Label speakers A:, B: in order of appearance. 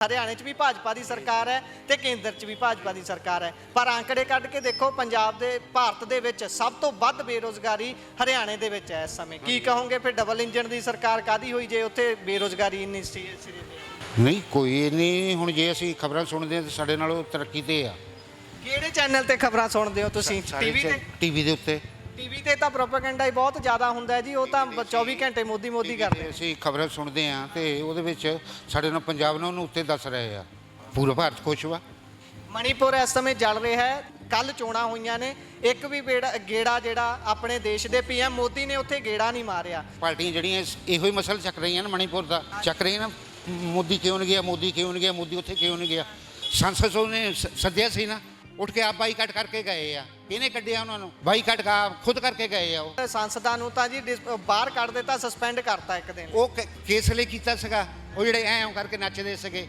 A: ਹਰਿਆਣੇ 'ਚ ਵੀ ਭਾਜਪਾ ਦੀ ਸਰਕਾਰ ਹੈ ਤੇ ਕੇਂਦਰ 'ਚ ਵੀ ਭਾਜਪਾ ਦੀ ਸਰਕਾਰ ਹੈ, ਪਰ ਅੰਕੜੇ ਕੱਢ ਕੇ ਦੇਖੋ ਪੰਜਾਬ ਦੇ ਭਾਰਤ ਦੇ ਵਿੱਚ ਸਭ ਤੋਂ ਵੱਧ ਬੇਰੁਜ਼ਗਾਰੀ ਹਰਿਆਣੇ ਦੇ ਵਿੱਚ ਹੈ ਇਸ ਸਮੇਂ। ਕੀ ਕਹੋਗੇ ਫਿਰ ਡਬਲ ਇੰਜਨ ਦੀ ਸਰਕਾਰ ਕਾਹਦੀ ਹੋਈ ਜੇ ਉੱਥੇ ਬੇਰੁਜ਼ਗਾਰੀ ਇੰਨੀ ਸੀ?
B: ਨਹੀਂ ਕੋਈ ਨਹੀਂ। ਹੁਣ ਜੇ ਅਸੀਂ ਖਬਰਾਂ ਸੁਣਦੇ ਹਾਂ ਤਾਂ ਸਾਡੇ ਨਾਲੋਂ ਤਰੱਕੀ ਤੇ ਆ।
A: ਕਿਹੜੇ ਚੈਨਲ ਤੇ ਖਬਰਾਂ ਸੁਣਦੇ ਹੋ ਤੁਸੀਂ? ਟੀਵੀ ਤੇ?
B: ਟੀਵੀ ਦੇ ਉੱਤੇ।
A: ਟੀਵੀ ਤੇ ਤਾਂ ਪ੍ਰੋਪੇਗੈਂਡਾ ਹੀ ਬਹੁਤ ਜ਼ਿਆਦਾ ਹੁੰਦਾ ਹੈ ਜੀ, ਉਹ ਤਾਂ 24 ਘੰਟੇ ਮੋਦੀ ਕਰਦੇ।
B: ਅਸੀਂ ਖਬਰਾਂ ਸੁਣਦੇ ਹਾਂ ਤੇ ਉਹਦੇ ਵਿੱਚ ਸਾਡੇ ਨਾਲ ਪੰਜਾਬ ਨਾਲ ਉਹਨੂੰ ਉੱਤੇ ਦੱਸ ਰਹੇ ਆ। ਪੂਰਾ ਭਾਰਤ ਖੁਸ਼ ਵਾ।
A: ਮਣੀਪੁਰ ਇਸ ਸਮੇਂ ਜਲ ਰਿਹਾ ਹੈ, ਕੱਲ ਚੋਣਾਂ ਹੋਈਆਂ ਨੇ, ਇੱਕ ਵੀ ਗੇੜਾ ਜਿਹੜਾ ਆਪਣੇ ਦੇਸ਼ ਦੇ ਪੀਐਮ ਮੋਦੀ ਨੇ ਉੱਥੇ ਗੇੜਾ ਨਹੀਂ ਮਾਰਿਆ।
B: ਪਾਰਟੀਆਂ ਜਿਹੜੀਆਂ ਇਹੋ ਹੀ ਮਸਲਾ ਚੱਕ ਰਹੀਆਂ ਨੇ, ਮਣੀਪੁਰ ਦਾ ਚੱਕ ਰਹੀਆਂ ਨਾ। ਮੋਦੀ ਕਿਉਂ ਨਹੀਂ ਗਿਆ, ਮੋਦੀ ਕਿਉਂ ਨਹੀਂ ਗਿਆ, ਮੋਦੀ ਉੱਥੇ ਕਿਉਂ ਨਹੀਂ ਗਿਆ। ਸੰਸਦ ਉਹਨੇ ਸੱਦਿਆ ਸੀ ਨਾ, ਉੱਠ ਕੇ ਆਪ ਬਾਈਕਾਟ ਕਰਕੇ ਗਏ ਆ। ਕਿਹਨੇ ਕੱਢਿਆ ਉਹਨਾਂ ਨੂੰ? ਬਾਈਕਾਟ ਖੁਦ ਕਰਕੇ ਗਏ ਆ। ਉਹ
A: ਸੰਸਦਾਂ ਨੂੰ ਤਾਂ ਜੀ ਬਾਹਰ ਕੱਢ ਦਿੱਤਾ, ਸਸਪੈਂਡ ਕਰਤਾ ਇੱਕ ਦਿਨ।
B: ਉਹ ਕੇਸ ਲਈ ਕੀਤਾ ਸੀਗਾ। ਉਹ ਜਿਹੜੇ ਐਂ ਕਰਕੇ ਨੱਚਦੇ ਸੀਗੇ,